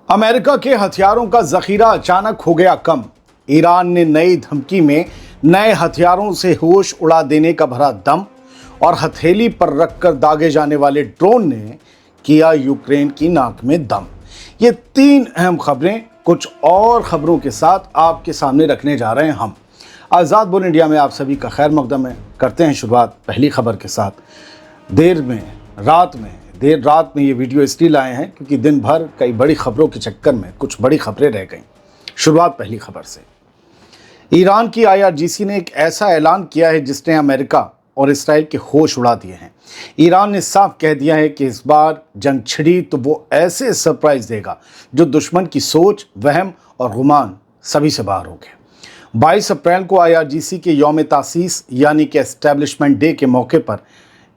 America के हथियारों का जखीरा अचानक हो गया कम। ईरान ने नई धमकी में नए हथियारों से होश उड़ा देने का भरा दम और हथेली पर रखकर दागे जाने वाले ड्रोन ने किया यूक्रेन की नाक में दम। ये तीन अहम खबरें कुछ और खबरों के साथ आपके सामने रखने जा रहे हैं हम। आज़ाद बोल इंडिया में आप सभी का खैर मकदम है। करते हैं शुरुआत पहली खबर के साथ। देर रात में ये वीडियो इसलिए लाए हैं क्योंकि दिन भर कई बड़ी खबरों के चक्कर में कुछ बड़ी खबरें रह गईं। शुरुआत पहली खबर से। ईरान की IRGC ने एक ऐसा ऐलान किया है जिसने अमेरिका और इसराइल के होश उड़ा दिए हैं। ईरान ने साफ कह दिया है कि इस बार जंग छिड़ी तो वो ऐसे सरप्राइज देगा जो दुश्मन की सोच, वहम और गुमान सभी से बाहर हो गए। 22 अप्रैल को IRGC के यौम तासीस यानी कि एस्टेब्लिशमेंट डे के मौके पर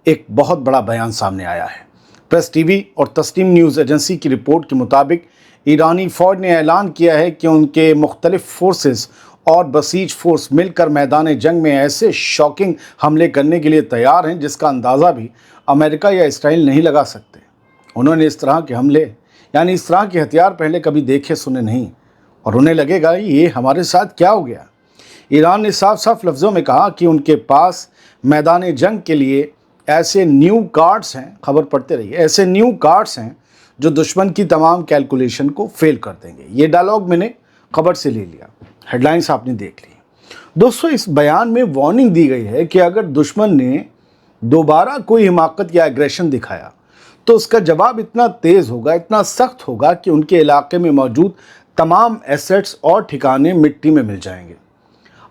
एक बहुत बड़ा बयान सामने आया है। प्रेस टीवी और तस्नीम न्यूज़ एजेंसी की रिपोर्ट के मुताबिक ईरानी फ़ौज ने ऐलान किया है कि उनके मुख्तलिफ फोर्सेस और बसीज फोर्स मिलकर मैदान जंग में ऐसे शॉकिंग हमले करने के लिए तैयार हैं जिसका अंदाज़ा भी अमेरिका या इसराइल नहीं लगा सकते। उन्होंने इस तरह के हमले यानी इस तरह के हथियार पहले कभी देखे सुने नहीं और उन्हें लगेगा ये हमारे साथ क्या हो गया। ईरान ने साफ साफ लफ्ज़ों में कहा कि उनके पास मैदान जंग के लिए ऐसे न्यू कार्ड्स हैं, खबर पढ़ते रहिए, ऐसे न्यू कार्ड्स हैं जो दुश्मन की तमाम कैलकुलेशन को फेल कर देंगे। ये डायलॉग मैंने खबर से ले लिया, हेडलाइंस आपने देख ली। दोस्तों, इस बयान में वार्निंग दी गई है कि अगर दुश्मन ने दोबारा कोई हिमाकत या एग्रेशन दिखाया तो उसका जवाब इतना तेज़ होगा, इतना सख्त होगा कि उनके इलाके में मौजूद तमाम एसेट्स और ठिकाने मिट्टी में मिल जाएंगे।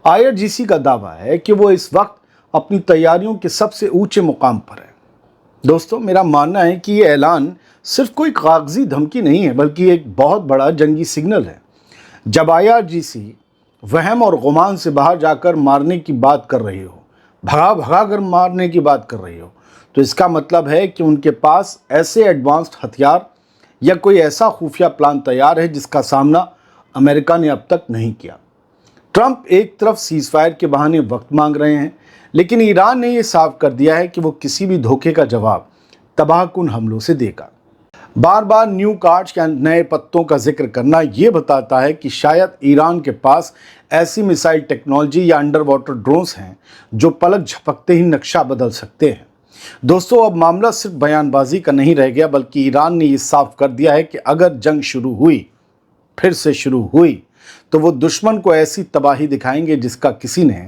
IRGC का दावा है कि वो इस वक्त अपनी तैयारियों के सबसे ऊंचे मुकाम पर है। दोस्तों, मेरा मानना है कि ये ऐलान सिर्फ कोई कागजी धमकी नहीं है बल्कि एक बहुत बड़ा जंगी सिग्नल है। जब IRGC वहम और गुमान से बाहर जाकर मारने की बात कर रही हो, भगा कर मारने की बात कर रही हो, तो इसका मतलब है कि उनके पास ऐसे एडवांस्ड हथियार या कोई ऐसा खुफिया प्लान तैयार है जिसका सामना अमेरिका ने अब तक नहीं किया। ट्रंप एक तरफ सीज़फायर के बहाने वक्त मांग रहे हैं, लेकिन ईरान ने यह साफ कर दिया है कि वो किसी भी धोखे का जवाब तबाहकुन हमलों से देगा। बार बार न्यू कार्ड्स या नए पत्तों का जिक्र करना ये बताता है कि शायद ईरान के पास ऐसी मिसाइल टेक्नोलॉजी या अंडर वाटर ड्रोन्स हैं जो पलक झपकते ही नक्शा बदल सकते हैं। दोस्तों, अब मामला सिर्फ बयानबाजी का नहीं रह गया बल्कि ईरान ने ये साफ कर दिया है कि अगर जंग फिर से शुरू हुई तो वो दुश्मन को ऐसी तबाही दिखाएंगे जिसका किसी ने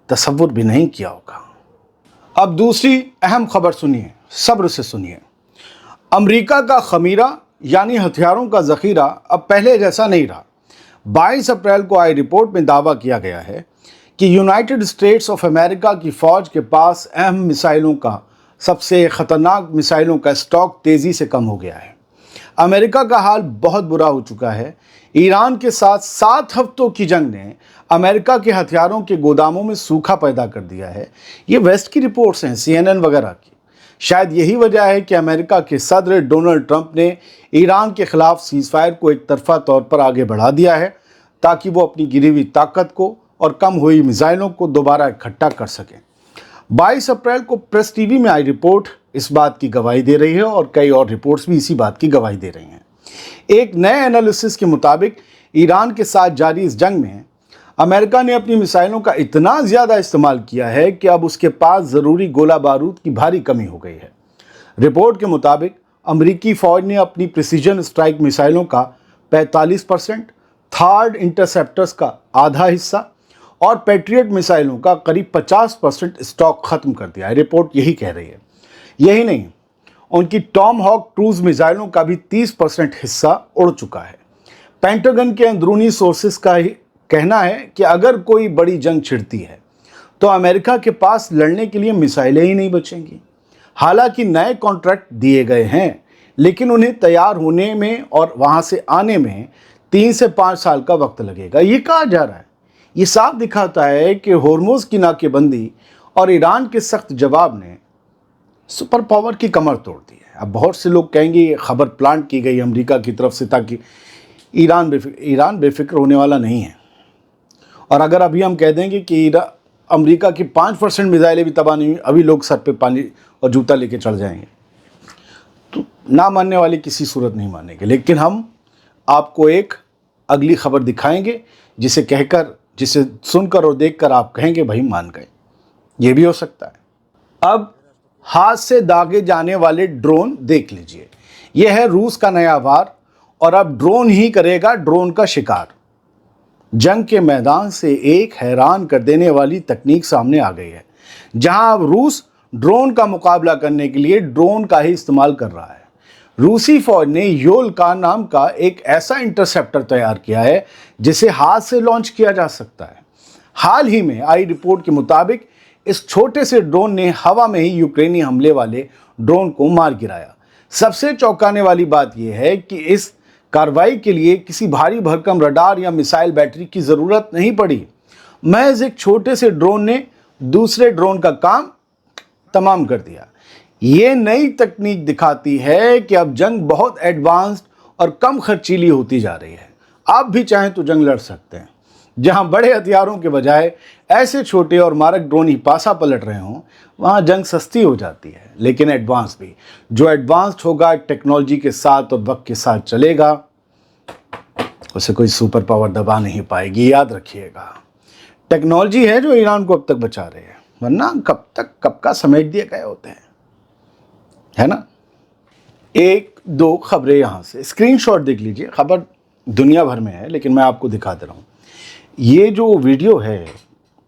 तसव्वुर भी नहीं किया होगा। अब दूसरी अहम खबर सुनिए, सब्र से सुनिए। अमेरिका का खमीरा यानी हथियारों का जखीरा अब पहले जैसा नहीं रहा। 22 अप्रैल को आई रिपोर्ट में दावा किया गया है कि यूनाइटेड स्टेट्स ऑफ अमेरिका की फ़ौज के पास अहम मिसाइलों का, सबसे ख़तरनाक मिसाइलों का स्टॉक तेज़ी से कम हो गया है। अमेरिका का हाल बहुत बुरा हो चुका है। ईरान के साथ 7 हफ्तों की जंग ने अमेरिका के हथियारों के गोदामों में सूखा पैदा कर दिया है। ये वेस्ट की रिपोर्ट्स हैं, CNN वगैरह की। शायद यही वजह है कि अमेरिका के सदर डोनाल्ड ट्रंप ने ईरान के खिलाफ सीज़फायर को एक तरफा तौर पर आगे बढ़ा दिया है ताकि वो अपनी गिरी हुई ताकत को और कम हुई मिसाइलों को दोबारा इकट्ठा कर सकें। 22 अप्रैल को प्रेस टीवी में आई रिपोर्ट इस बात की गवाही दे रही है और कई और रिपोर्ट्स भी इसी बात की गवाही दे रही हैं। एक नए एनालिसिस के मुताबिक ईरान के साथ जारी इस जंग में अमेरिका ने अपनी मिसाइलों का इतना ज़्यादा इस्तेमाल किया है कि अब उसके पास ज़रूरी गोला बारूद की भारी कमी हो गई है। रिपोर्ट के मुताबिक अमेरिकी फ़ौज ने अपनी प्रिसीजन स्ट्राइक मिसाइलों का 45%, थर्ड इंटरसेप्टर्स का आधा हिस्सा और पैट्रियट मिसाइलों का करीब 50% स्टॉक ख़त्म कर दिया है। रिपोर्ट यही कह रही है। यही नहीं, उनकी टॉम हॉक क्रूज मिसाइलों का भी 30% हिस्सा उड़ चुका है। पेंटागन के अंदरूनी सोर्सेस का ही कहना है कि अगर कोई बड़ी जंग छिड़ती है तो अमेरिका के पास लड़ने के लिए मिसाइलें ही नहीं बचेंगी। हालांकि नए कॉन्ट्रैक्ट दिए गए हैं, लेकिन उन्हें तैयार होने में और वहां से आने में 3 से 5 साल का वक्त लगेगा, ये कहा जा रहा है। ये साफ दिखाता है कि होर्मुज की नाकेबंदी और ईरान के सख्त जवाब ने सुपर पावर की कमर तोड़ दी है। अब बहुत से लोग कहेंगे ये खबर प्लांट की गई अमेरिका की तरफ से ताकि ईरान बेफिक्र होने वाला नहीं है। और अगर अभी हम कह देंगे कि अमेरिका की 5% मिसाइलें भी तबाह नहीं हुई, अभी लोग सर पे पानी और जूता लेके चढ़ जाएंगे। तो ना मानने वाले किसी सूरत नहीं मानेंगे, लेकिन हम आपको एक अगली खबर दिखाएंगे जिसे सुनकर और देखकर आप कहेंगे भाई मान गए। ये भी हो सकता है। अब हाथ से दागे जाने वाले ड्रोन देख लीजिए। यह है रूस का नया वार और अब ड्रोन ही करेगा ड्रोन का शिकार। जंग के मैदान से एक हैरान कर देने वाली तकनीक सामने आ गई है, जहां अब रूस ड्रोन का मुकाबला करने के लिए ड्रोन का ही इस्तेमाल कर रहा है। रूसी फौज ने योलका नाम का एक ऐसा इंटरसेप्टर तैयार किया है जिसे हाथ से लॉन्च किया जा सकता है। हाल ही में आई रिपोर्ट के मुताबिक इस छोटे से ड्रोन ने हवा में ही यूक्रेनी हमले वाले ड्रोन को मार गिराया। सबसे चौंकाने वाली बात यह है कि इस कार्रवाई के लिए किसी भारी भरकम रडार या मिसाइल बैटरी की ज़रूरत नहीं पड़ी। महज एक छोटे से ड्रोन ने दूसरे ड्रोन का काम तमाम कर दिया। ये नई तकनीक दिखाती है कि अब जंग बहुत एडवांस्ड और कम खर्चीली होती जा रही है। आप भी चाहें तो जंग लड़ सकते हैं। जहां बड़े हथियारों के बजाय ऐसे छोटे और मारक ड्रोन ही पासा पलट रहे हों, वहां जंग सस्ती हो जाती है, लेकिन एडवांस भी। जो एडवांस्ड होगा, टेक्नोलॉजी के साथ और वक्त के साथ चलेगा, उसे कोई सुपर पावर दबा नहीं पाएगी। याद रखिएगा, टेक्नोलॉजी है जो ईरान को अब तक बचा रही है, वरना कब का समेट दिए गए होते हैं, है ना। एक दो खबरें यहाँ से स्क्रीनशॉट देख लीजिए। खबर दुनिया भर में है, लेकिन मैं आपको दिखा दे रहा हूँ। ये जो वीडियो है,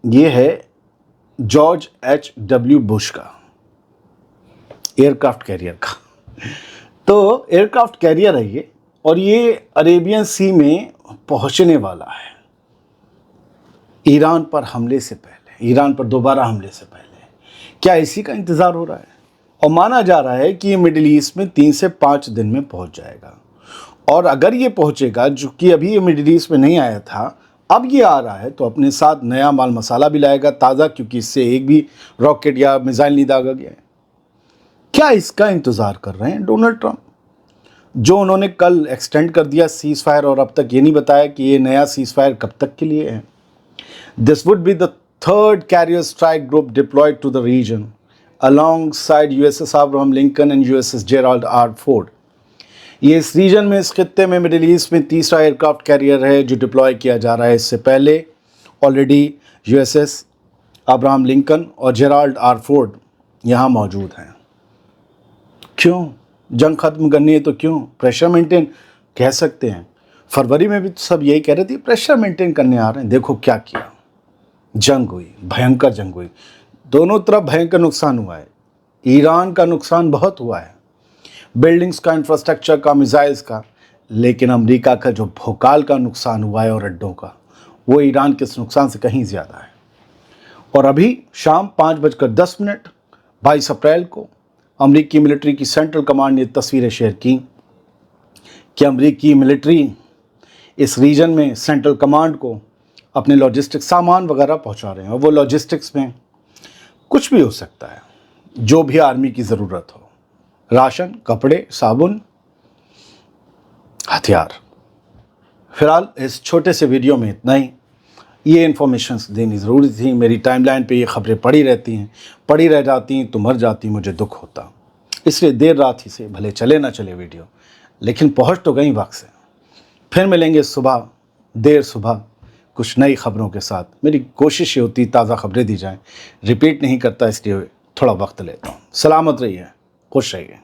ये है जॉर्ज H.W. बुश का, एयरक्राफ्ट कैरियर का। तो एयरक्राफ्ट कैरियर है ये, और ये अरेबियन सी में पहुंचने वाला है ईरान पर हमले से पहले, ईरान पर दोबारा हमले से पहले। क्या इसी का इंतज़ार हो रहा है? और माना जा रहा है कि ये मिडिल ईस्ट में 3 से 5 दिन में पहुंच जाएगा। और अगर ये पहुंचेगा, जो कि अभी ये मिडिल ईस्ट में नहीं आया था, अब ये आ रहा है, तो अपने साथ नया माल मसाला भी लाएगा ताज़ा, क्योंकि इससे एक भी रॉकेट या मिसाइल नहीं दागा गया है। क्या इसका इंतज़ार कर रहे हैं डोनाल्ड ट्रंप, जो उन्होंने कल एक्सटेंड कर दिया सीज़ फायर, और अब तक ये नहीं बताया कि ये नया सीज़ फायर कब तक के लिए है। This would be the third carrier strike group deployed to the region alongside USS Abraham Lincoln and USS Gerald R. Ford। ये इस रीजन में, इस खित्ते में, मिडिल ईस्ट में तीसरा एयरक्राफ्ट कैरियर है जो डिप्लॉय किया जा रहा है। इससे पहले ऑलरेडी USS अब्राहम लिंकन और जेराल्ड आर फोर्ड यहाँ मौजूद हैं। क्यों? जंग ख़त्म करनी है तो क्यों? प्रेशर मेंटेन कह सकते हैं। फरवरी में भी तो सब यही कह रहे थे प्रेशर मेंटेन करने आ रहे हैं। देखो क्या किया, जंग हुई, भयंकर जंग हुई, दोनों तरफ भयंकर नुकसान हुआ है। ईरान का नुकसान बहुत हुआ है, बिल्डिंग्स का, इंफ्रास्ट्रक्चर का, मिसाइल्स का, लेकिन अमेरिका का जो भोकाल का नुकसान हुआ है और अड्डों का, वो ईरान के इस नुकसान से कहीं ज़्यादा है। और अभी शाम 5:10 22 अप्रैल को अमेरिकी मिलिट्री की सेंट्रल कमांड ने तस्वीरें शेयर की कि अमेरिकी मिलिट्री इस रीजन में सेंट्रल कमांड को अपने लॉजिस्टिक्स सामान वगैरह पहुंचा रहे हैं। और वो लॉजिस्टिक्स में कुछ भी हो सकता है, जो भी आर्मी की ज़रूरत हो, राशन, कपड़े, साबुन, हथियार। फिलहाल इस छोटे से वीडियो में इतना ही। ये इन्फॉर्मेशन देनी ज़रूरी थी। मेरी टाइमलाइन पे ये खबरें पड़ी रह जाती, तो मर जाती, मुझे दुख होता। इसलिए देर रात ही से, भले चले ना चले वीडियो, लेकिन पहुंच तो गई वक्त से। फिर मिलेंगे सुबह, देर सुबह, कुछ नई खबरों के साथ। मेरी कोशिश ये होती ताज़ा खबरें दी जाएं, रिपीट नहीं करता, इसलिए थोड़ा वक्त लेता हूँ। सलामत रहिए, खुश रहिए।